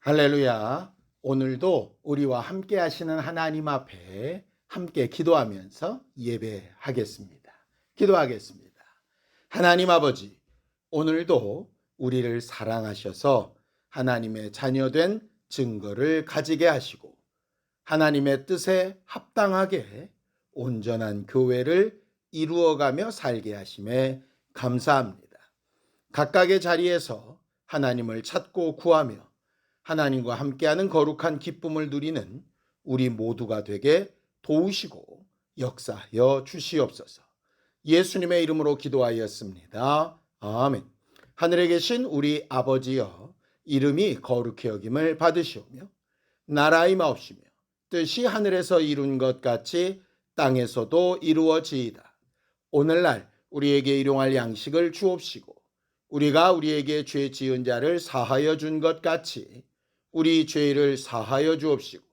할렐루야. 오늘도 우리와 함께 하시는 하나님 앞에 함께 기도하면서 예배하겠습니다. 기도하겠습니다. 하나님 아버지, 오늘도 우리를 사랑하셔서 하나님의 자녀된 증거를 가지게 하시고 하나님의 뜻에 합당하게 온전한 교회를 이루어가며 살게 하심에 감사합니다. 각각의 자리에서 하나님을 찾고 구하며 하나님과 함께하는 거룩한 기쁨을 누리는 우리 모두가 되게 도우시고 역사하여 주시옵소서. 예수님의 이름으로 기도하였습니다. 아멘. 하늘에 계신 우리 아버지여, 이름이 거룩히 여김을 받으시오며 나라의 임하옵시며 뜻이 하늘에서 이룬 것 같이 땅에서도 이루어지이다. 오늘날 우리에게 일용할 양식을 주옵시고 우리가 우리에게 죄 지은 자를 사하여 준 것 같이 우리 죄를 사하여 주옵시고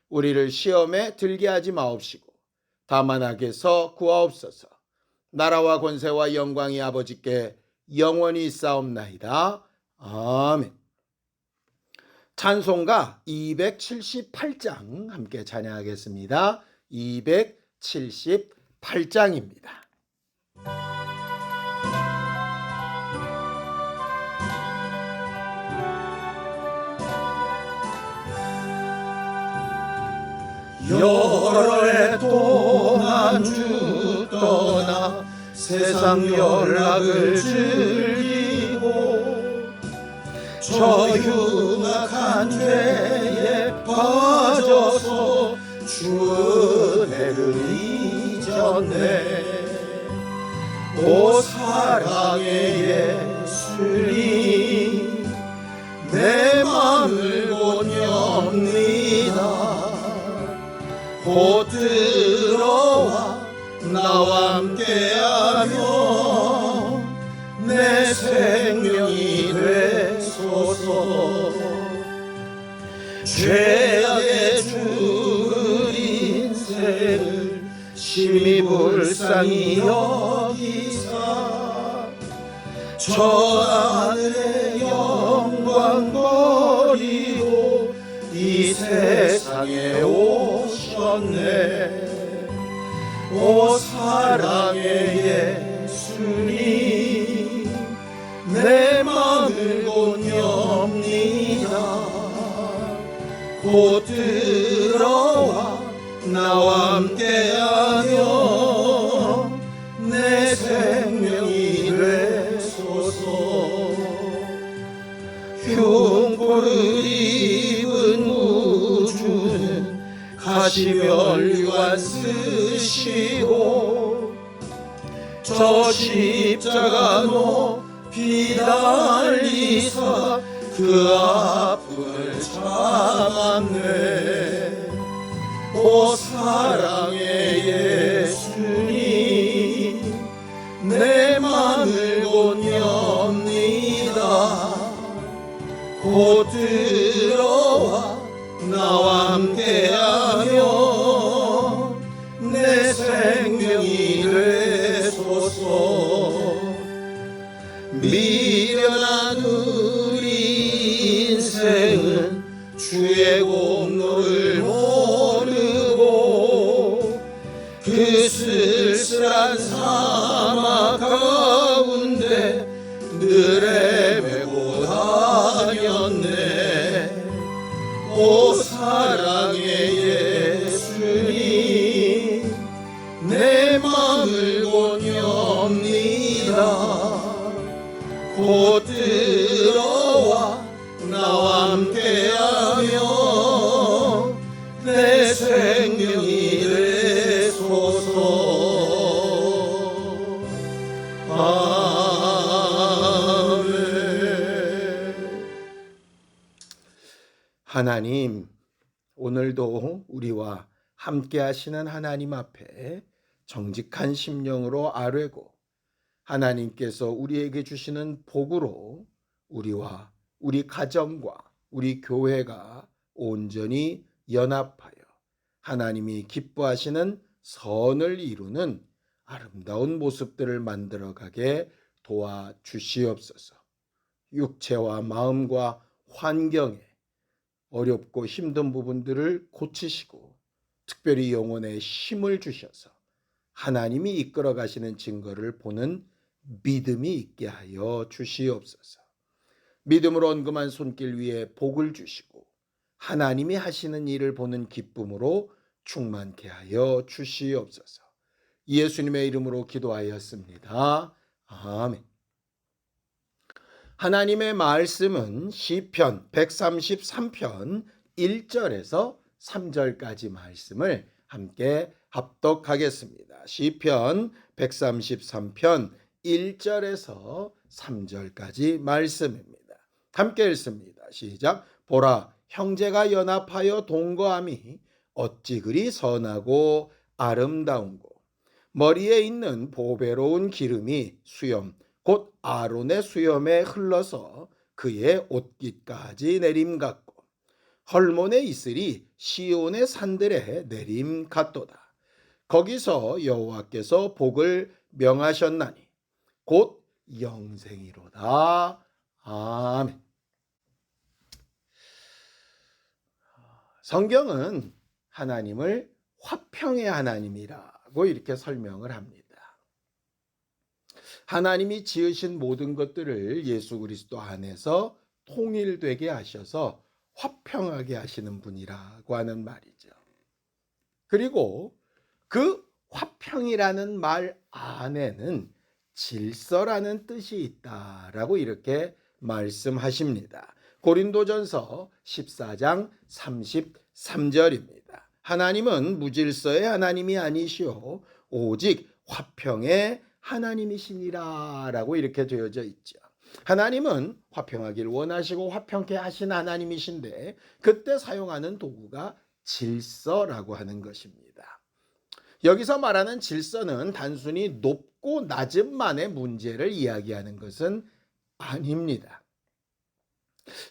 우리를 시험에 들게 하지 마옵시고 다만 악에서 구하옵소서. 나라와 권세와 영광이 아버지께 영원히 있사옵나이다. 아멘. 찬송가 278장 함께 찬양하겠습니다. 278장입니다. 여러 해 동안 쭉 떠나 세상 연락을 즐기고 저 흉악한 죄에 빠져서 주 은혜를 잊었네. 오 사랑의 예수님, 내 맘을 곧 엽니다. 곧 들어와 나와 함께하며 내 생명이 되소서. 죄악에 죽을 인생을 심히 불쌍히 여기사 저 하늘의 영광 버리고 이 세상에 오셨네. 오 사랑의 예수님, 내 맘을 곧 엽니다. 곧 들어와 나와 함께하며 내 생명이 되소서. 흉보를 입은 우주는 가시면류관 쓰시고 저 십자가 높이 달리사 그 아픔을 참았네. 오 사랑의 예수님, 내 맘을 곧 엽니다. 곧 들어와 나와 함께하며 내 생명이 되소서. 미련한 우리 인생은 주의 공로를 모르고 그 쓸쓸한 사막 가운데 늘 헤매고 다녔네. 오 사랑의 예수님, 내 맘을 곧 엽니다. 곧 들어와 나와 함께하며 내 생명이 되소서. 하나님, 오늘도 우리와 함께 하시는 하나님 앞에 정직한 심령으로 아뢰고 하나님께서 우리에게 주시는 복으로 우리와 우리 가정과 우리 교회가 온전히 연합하여 하나님이 기뻐하시는 선을 이루는 아름다운 모습들을 만들어가게 도와주시옵소서. 육체와 마음과 환경에 어렵고 힘든 부분들을 고치시고 특별히 영혼에 힘을 주셔서 하나님이 이끌어 가시는 증거를 보는 믿음이 있게 하여 주시옵소서. 믿음으로 언금한 손길 위에 복을 주시고 하나님이 하시는 일을 보는 기쁨으로 충만케 하여 주시옵소서. 예수님의 이름으로 기도하였습니다. 아멘. 하나님의 말씀은 시편 133편 1절에서 3절까지 말씀을 함께 합독하겠습니다. 시편 133편 1절에서 3절까지 말씀입니다. 함께 읽습니다. 시작. 보라, 형제가 연합하여 동거함이 어찌 그리 선하고 아름다운고, 머리에 있는 보배로운 기름이 수염 곧 아론의 수염에 흘러서 그의 옷깃까지 내림 같고, 헐몬의 이슬이 시온의 산들에 내림 같도다. 거기서 여호와께서 복을 명하셨나니 곧 영생이로다. 아멘. 성경은 하나님을 화평의 하나님이라고 이렇게 설명을 합니다. 하나님이 지으신 모든 것들을 예수 그리스도 안에서 통일되게 하셔서 화평하게 하시는 분이라고 하는 말이죠. 그리고 그 화평이라는 말 안에는 질서라는 뜻이 있다라고 이렇게 말씀하십니다. 고린도전서 14장 33절입니다. 하나님은 무질서의 하나님이 아니시오 오직 화평의 하나님이시니라 라고 이렇게 되어져 있죠. 하나님은 화평하길 원하시고 화평케 하신 하나님이신데 그때 사용하는 도구가 질서라고 하는 것입니다. 여기서 말하는 질서는 단순히 높고 낮음만의 문제를 이야기하는 것은 아닙니다.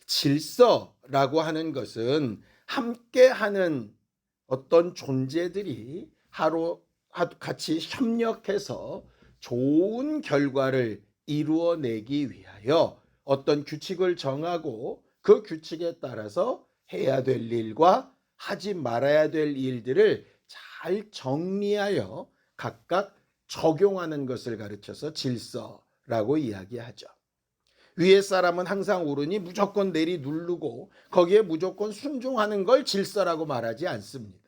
질서라고 하는 것은 함께하는 어떤 존재들이 같이 협력해서 좋은 결과를 이루어내기 위하여 어떤 규칙을 정하고 그 규칙에 따라서 해야 될 일과 하지 말아야 될 일들을 잘 정리하여 각각 적용하는 것을 가르쳐서 질서라고 이야기하죠. 위에 사람은 항상 오르니 무조건 내리 누르고 거기에 무조건 순종하는 걸 질서라고 말하지 않습니다.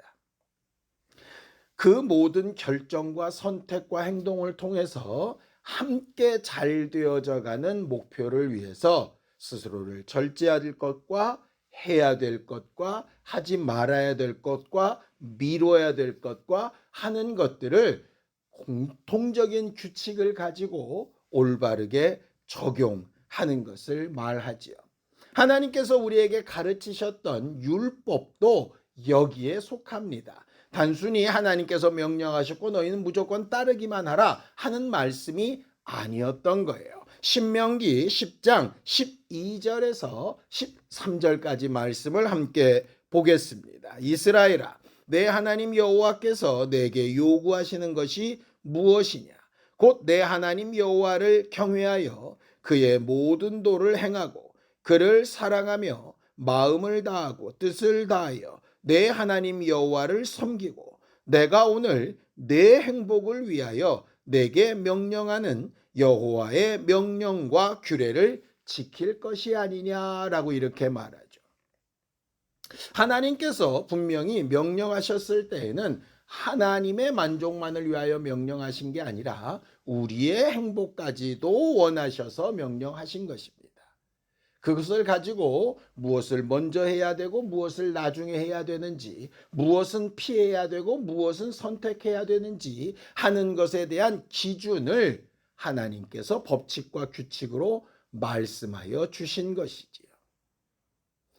그 모든 결정과 선택과 행동을 통해서 함께 잘 되어져 가는 목표를 위해서 스스로를 절제할 것과 해야 될 것과 하지 말아야 될 것과 미뤄야 될 것과 하는 것들을 공통적인 규칙을 가지고 올바르게 적용하는 것을 말하지요. 하나님께서 우리에게 가르치셨던 율법도 여기에 속합니다. 단순히 하나님께서 명령하셨고 너희는 무조건 따르기만 하라 하는 말씀이 아니었던 거예요. 신명기 10장 12절에서 13절까지 말씀을 함께 보겠습니다. 이스라엘아, 내 하나님 여호와께서 내게 요구하시는 것이 무엇이냐? 곧 내 하나님 여호와를 경외하여 그의 모든 도를 행하고 그를 사랑하며 마음을 다하고 뜻을 다하여 내 하나님 여호와를 섬기고 내가 오늘 내 행복을 위하여 내게 명령하는 여호와의 명령과 규례를 지킬 것이 아니냐라고 이렇게 말하죠. 하나님께서 분명히 명령하셨을 때에는 하나님의 만족만을 위하여 명령하신 게 아니라 우리의 행복까지도 원하셔서 명령하신 것입니다. 그것을 가지고 무엇을 먼저 해야 되고 무엇을 나중에 해야 되는지, 무엇은 피해야 되고 무엇은 선택해야 되는지 하는 것에 대한 기준을 하나님께서 법칙과 규칙으로 말씀하여 주신 것이지요.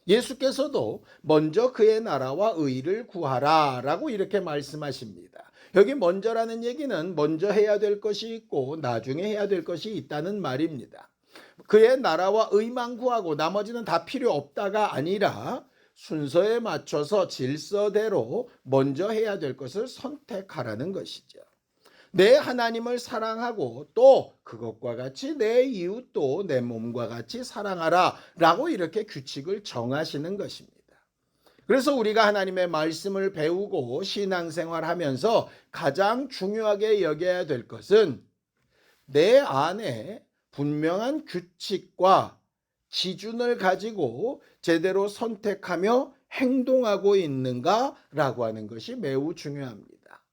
예수께서도 먼저 그의 나라와 의를 구하라 라고 이렇게 말씀하십니다. 여기 먼저라는 얘기는 먼저 해야 될 것이 있고 나중에 해야 될 것이 있다는 말입니다. 그의 나라와 의만 구하고 나머지는 다 필요 없다가 아니라 순서에 맞춰서 질서대로 먼저 해야 될 것을 선택하라는 것이죠. 내 하나님을 사랑하고 또 그것과 같이 내 이웃도 내 몸과 같이 사랑하라 라고 이렇게 규칙을 정하시는 것입니다. 그래서 우리가 하나님의 말씀을 배우고 신앙생활하면서 가장 중요하게 여겨야 될 것은 내 안에 분명한 규칙과 기준을 가지고 제대로 선택하며 행동하고 있는가라고 하는 것이 매우 중요합니다.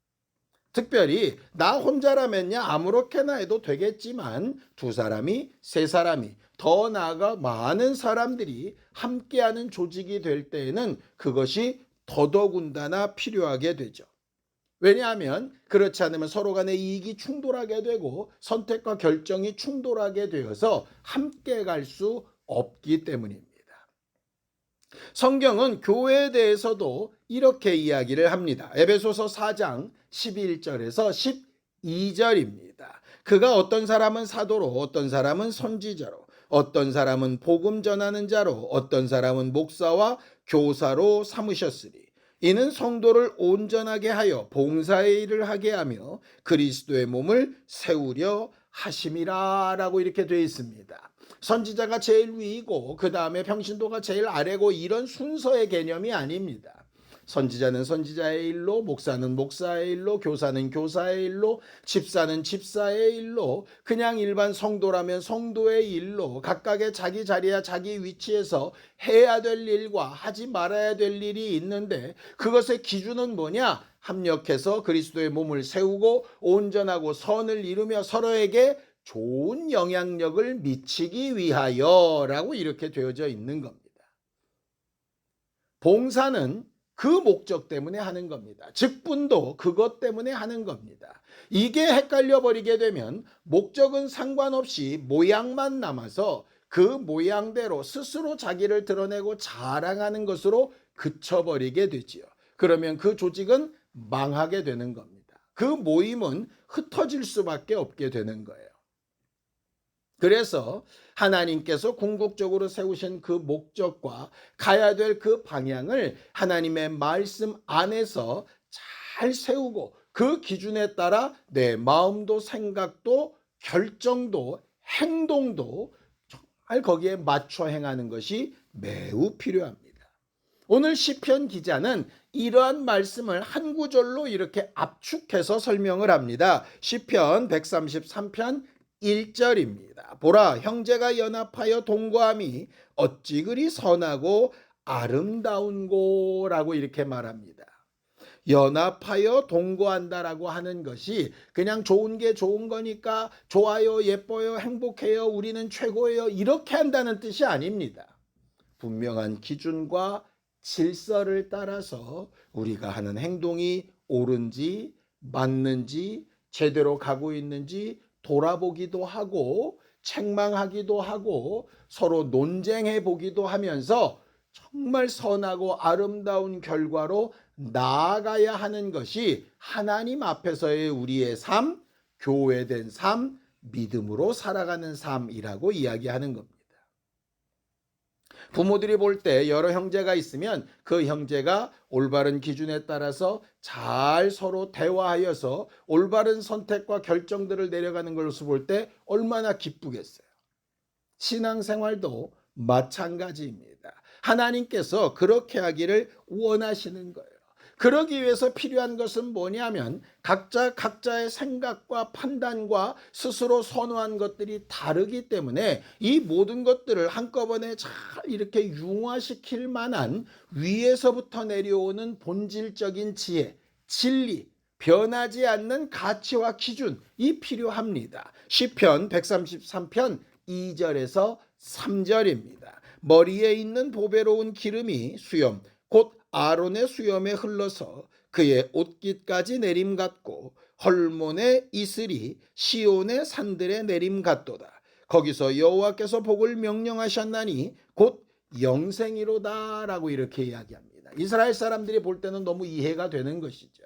특별히 나 혼자라면야 아무렇게나 해도 되겠지만 두 사람이, 세 사람이, 더 나아가 많은 사람들이 함께하는 조직이 될 때에는 그것이 더더군다나 필요하게 되죠. 왜냐하면 그렇지 않으면 서로 간의 이익이 충돌하게 되고 선택과 결정이 충돌하게 되어서 함께 갈 수 없기 때문입니다. 성경은 교회에 대해서도 이렇게 이야기를 합니다. 에베소서 4장 11절에서 12절입니다. 그가 어떤 사람은 사도로, 어떤 사람은 선지자로, 어떤 사람은 복음 전하는 자로, 어떤 사람은 목사와 교사로 삼으셨으리. 이는 성도를 온전하게 하여 봉사의 일을 하게 하며 그리스도의 몸을 세우려 하심이라 라고 이렇게 되어 있습니다. 선지자가 제일 위이고 그 다음에 평신도가 제일 아래고 이런 순서의 개념이 아닙니다. 선지자는 선지자의 일로, 목사는 목사의 일로, 교사는 교사의 일로, 집사는 집사의 일로, 그냥 일반 성도라면 성도의 일로 각각의 자기 자리야 자기 위치에서 해야 될 일과 하지 말아야 될 일이 있는데 그것의 기준은 뭐냐? 합력해서 그리스도의 몸을 세우고 온전하고 선을 이루며 서로에게 좋은 영향력을 미치기 위하여라고 이렇게 되어져 있는 겁니다. 봉사는 그 목적 때문에 하는 겁니다. 직분도 그것 때문에 하는 겁니다. 이게 헷갈려 버리게 되면 목적은 상관없이 모양만 남아서 그 모양대로 스스로 자기를 드러내고 자랑하는 것으로 그쳐버리게 되지요. 그러면 그 조직은 망하게 되는 겁니다. 그 모임은 흩어질 수밖에 없게 되는 거예요. 그래서 하나님께서 궁극적으로 세우신 그 목적과 가야 될 그 방향을 하나님의 말씀 안에서 잘 세우고 그 기준에 따라 내 마음도 생각도 결정도 행동도 정말 거기에 맞춰 행하는 것이 매우 필요합니다. 오늘 시편 기자는 이러한 말씀을 한 구절로 이렇게 압축해서 설명을 합니다. 시편 133편 1절입니다. 보라, 형제가 연합하여 동거함이 어찌 그리 선하고 아름다운고라고 이렇게 말합니다. 연합하여 동거한다라고 하는 것이 그냥 좋은 게 좋은 거니까 좋아요, 예뻐요, 행복해요, 우리는 최고예요 이렇게 한다는 뜻이 아닙니다. 분명한 기준과 질서를 따라서 우리가 하는 행동이 옳은지 맞는지 제대로 가고 있는지 돌아보기도 하고 책망하기도 하고 서로 논쟁해 보기도 하면서 정말 선하고 아름다운 결과로 나아가야 하는 것이 하나님 앞에서의 우리의 삶, 교회된 삶, 믿음으로 살아가는 삶이라고 이야기하는 겁니다. 부모들이 볼 때 여러 형제가 있으면 그 형제가 올바른 기준에 따라서 잘 서로 대화하여서 올바른 선택과 결정들을 내려가는 것을 볼 때 얼마나 기쁘겠어요. 신앙생활도 마찬가지입니다. 하나님께서 그렇게 하기를 원하시는 거예요. 그러기 위해서 필요한 것은 뭐냐면 각자의 생각과 판단과 스스로 선호한 것들이 다르기 때문에 이 모든 것들을 한꺼번에 잘 이렇게 융화시킬 만한 위에서부터 내려오는 본질적인 지혜, 진리, 변하지 않는 가치와 기준이 필요합니다. 시편 133편 2절에서 3절입니다. 머리에 있는 보배로운 기름이 수염 곧 아론의 수염에 흘러서 그의 옷깃까지 내림 같고 헐몬의 이슬이 시온의 산들에 내림 같도다. 거기서 여호와께서 복을 명령하셨나니 곧 영생이로다라고 이렇게 이야기합니다. 이스라엘 사람들이 볼 때는 너무 이해가 되는 것이죠.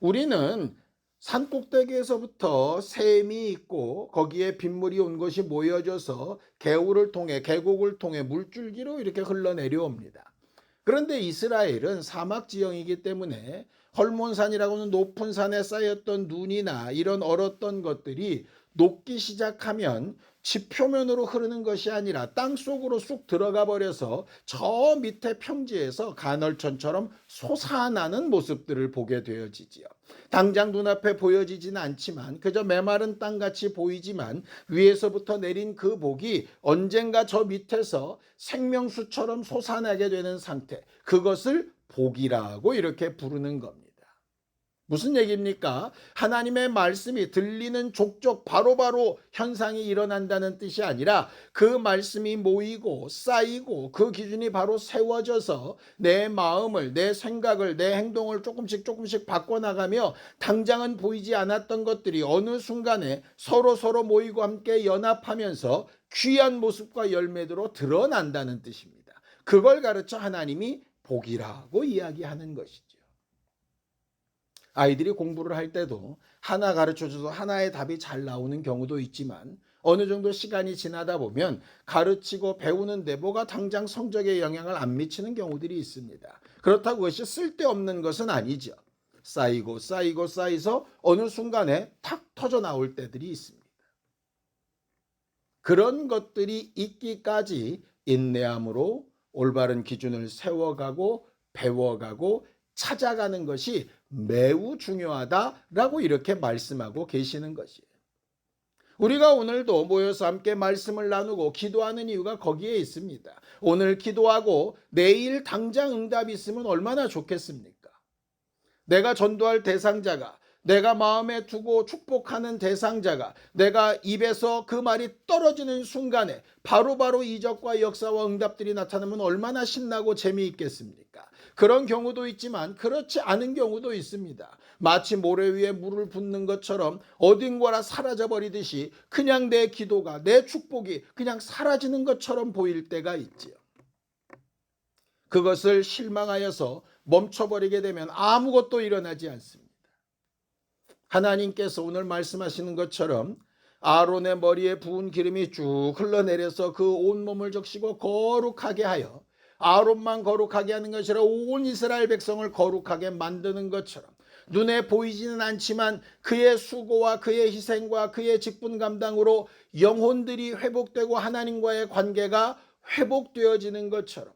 우리는 산꼭대기에서부터 샘이 있고 거기에 빗물이 온 것이 모여져서 개울을 통해 계곡을 통해 물줄기로 이렇게 흘러내려옵니다. 그런데 이스라엘은 사막 지형이기 때문에 헐몬산이라고 하는 높은 산에 쌓였던 눈이나 이런 얼었던 것들이 녹기 시작하면 지 표면으로 흐르는 것이 아니라 땅 속으로 쑥 들어가 버려서 저 밑에 평지에서 간헐천처럼 솟아나는 모습들을 보게 되어지지요. 당장 눈앞에 보여지지는 않지만 그저 메마른 땅같이 보이지만 위에서부터 내린 그 복이 언젠가 저 밑에서 생명수처럼 솟아나게 되는 상태, 그것을 복이라고 이렇게 부르는 겁니다. 무슨 얘기입니까? 하나님의 말씀이 들리는 족족 바로바로 현상이 일어난다는 뜻이 아니라 그 말씀이 모이고 쌓이고 그 기준이 바로 세워져서 내 마음을, 내 생각을, 내 행동을 조금씩 조금씩 바꿔나가며 당장은 보이지 않았던 것들이 어느 순간에 서로 모이고 함께 연합하면서 귀한 모습과 열매대로 드러난다는 뜻입니다. 그걸 가르쳐 하나님이 복이라고 이야기하는 것이죠. 아이들이 공부를 할 때도 하나 가르쳐줘서 하나의 답이 잘 나오는 경우도 있지만 어느 정도 시간이 지나다 보면 가르치고 배우는데 뭐가 당장 성적에 영향을 안 미치는 경우들이 있습니다. 그렇다고 그것이 쓸데없는 것은 아니죠. 쌓여서 어느 순간에 탁 터져 나올 때들이 있습니다. 그런 것들이 있기까지 인내함으로 올바른 기준을 세워가고 배워가고 찾아가는 것이 매우 중요하다라고 이렇게 말씀하고 계시는 것이에요. 우리가 오늘도 모여서 함께 말씀을 나누고 기도하는 이유가 거기에 있습니다. 오늘 기도하고 내일 당장 응답이 있으면 얼마나 좋겠습니까? 내가 전도할 대상자가, 내가 마음에 두고 축복하는 대상자가 내가 입에서 그 말이 떨어지는 순간에 바로바로 이적과 역사와 응답들이 나타나면 얼마나 신나고 재미있겠습니까? 그런 경우도 있지만 그렇지 않은 경우도 있습니다. 마치 모래 위에 물을 붓는 것처럼 어딘가라 사라져버리듯이 그냥 내 기도가, 내 축복이 그냥 사라지는 것처럼 보일 때가 있지요. 그것을 실망하여서 멈춰버리게 되면 아무것도 일어나지 않습니다. 하나님께서 오늘 말씀하시는 것처럼 아론의 머리에 부은 기름이 쭉 흘러내려서 그 온몸을 적시고 거룩하게 하여 아론만 거룩하게 하는 것이 아니라 온 이스라엘 백성을 거룩하게 만드는 것처럼 눈에 보이지는 않지만 그의 수고와 그의 희생과 그의 직분 감당으로 영혼들이 회복되고 하나님과의 관계가 회복되어지는 것처럼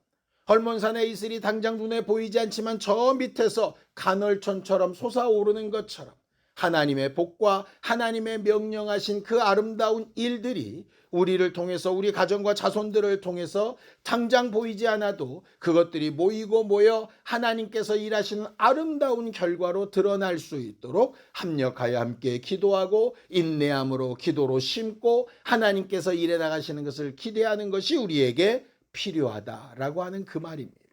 헐몬산의 이슬이 당장 눈에 보이지 않지만 저 밑에서 간헐천처럼 솟아오르는 것처럼 하나님의 복과 하나님의 명령하신 그 아름다운 일들이 우리를 통해서 우리 가정과 자손들을 통해서 당장 보이지 않아도 그것들이 모이고 모여 하나님께서 일하시는 아름다운 결과로 드러날 수 있도록 합력하여 함께 기도하고 인내함으로 기도로 심고 하나님께서 일해 나가시는 것을 기대하는 것이 우리에게 필요하다라고 하는 그 말입니다.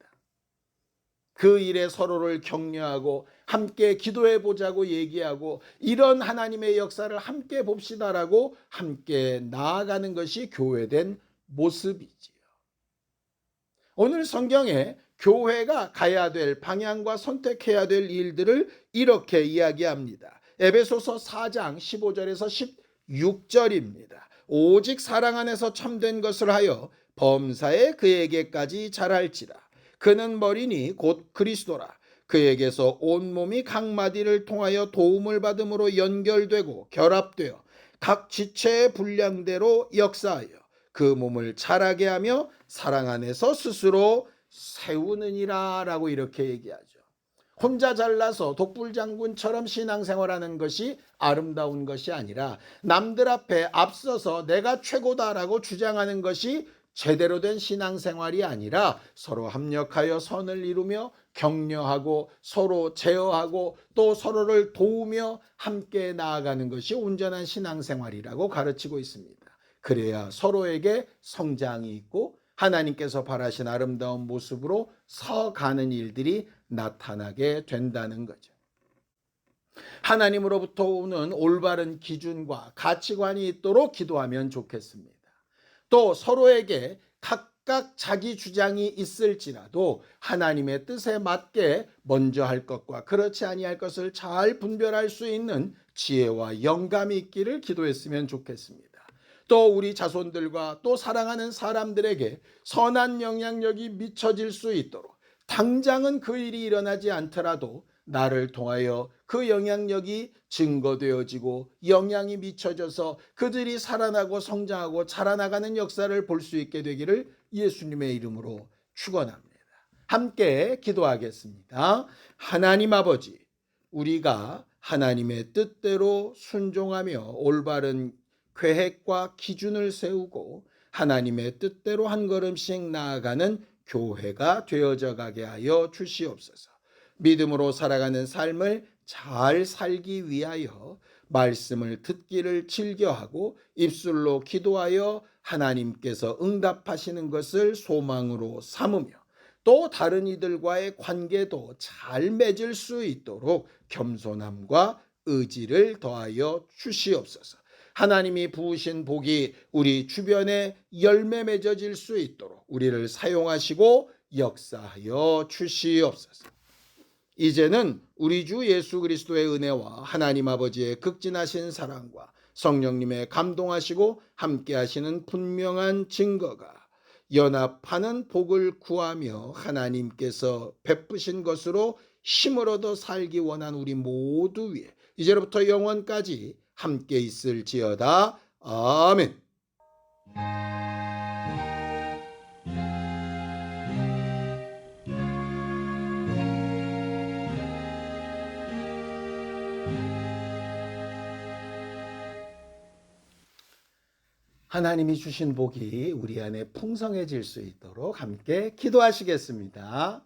그 일에 서로를 격려하고 함께 기도해 보자고 얘기하고 이런 하나님의 역사를 함께 봅시다라고 함께 나아가는 것이 교회된 모습이지요. 오늘 성경에 교회가 가야 될 방향과 선택해야 될 일들을 이렇게 이야기합니다. 에베소서 4장 15절에서 16절입니다. 오직 사랑 안에서 참된 것을 하여 범사에 그에게까지 자랄지라. 그는 머리니 곧 그리스도라. 그에게서 온몸이 각 마디를 통하여 도움을 받음으로 연결되고 결합되어 각 지체의 분량대로 역사하여 그 몸을 자라게 하며 사랑 안에서 스스로 세우느니라 라고 이렇게 얘기하죠. 혼자 잘나서 독불장군처럼 신앙생활하는 것이 아름다운 것이 아니라 남들 앞에 앞서서 내가 최고다라고 주장하는 것이 제대로 된 신앙생활이 아니라 서로 합력하여 선을 이루며 격려하고 서로 제어하고 또 서로를 도우며 함께 나아가는 것이 온전한 신앙생활이라고 가르치고 있습니다. 그래야 서로에게 성장이 있고 하나님께서 바라신 아름다운 모습으로 서가는 일들이 나타나게 된다는 거죠. 하나님으로부터 오는 올바른 기준과 가치관이 있도록 기도하면 좋겠습니다. 또 서로에게 각각 자기 주장이 있을지라도 하나님의 뜻에 맞게 먼저 할 것과 그렇지 아니할 것을 잘 분별할 수 있는 지혜와 영감이 있기를 기도했으면 좋겠습니다. 또 우리 자손들과 또 사랑하는 사람들에게 선한 영향력이 미쳐질 수 있도록 당장은 그 일이 일어나지 않더라도 나를 통하여 그 영향력이 증거되어지고 영향이 미쳐져서 그들이 살아나고 성장하고 자라나가는 역사를 볼 수 있게 되기를 예수님의 이름으로 축원합니다. 함께 기도하겠습니다. 하나님 아버지, 우리가 하나님의 뜻대로 순종하며 올바른 계획과 기준을 세우고 하나님의 뜻대로 한 걸음씩 나아가는 교회가 되어져 가게 하여 주시옵소서. 믿음으로 살아가는 삶을 잘 살기 위하여 말씀을 듣기를 즐겨하고 입술로 기도하여 하나님께서 응답하시는 것을 소망으로 삼으며 또 다른 이들과의 관계도 잘 맺을 수 있도록 겸손함과 의지를 더하여 주시옵소서. 하나님이 부으신 복이 우리 주변에 열매 맺어질 수 있도록 우리를 사용하시고 역사하여 주시옵소서. 이제는 우리 주 예수 그리스도의 은혜와 하나님 아버지의 극진하신 사랑과 성령님의 감동하시고 함께하시는 분명한 증거가 연합하는 복을 구하며 하나님께서 베푸신 것으로 힘을 얻어 살기 원한 우리 모두 위에 이제로부터 영원까지 함께 있을지어다. 아멘. 하나님이 주신 복이 우리 안에 풍성해질 수 있도록 함께 기도하시겠습니다.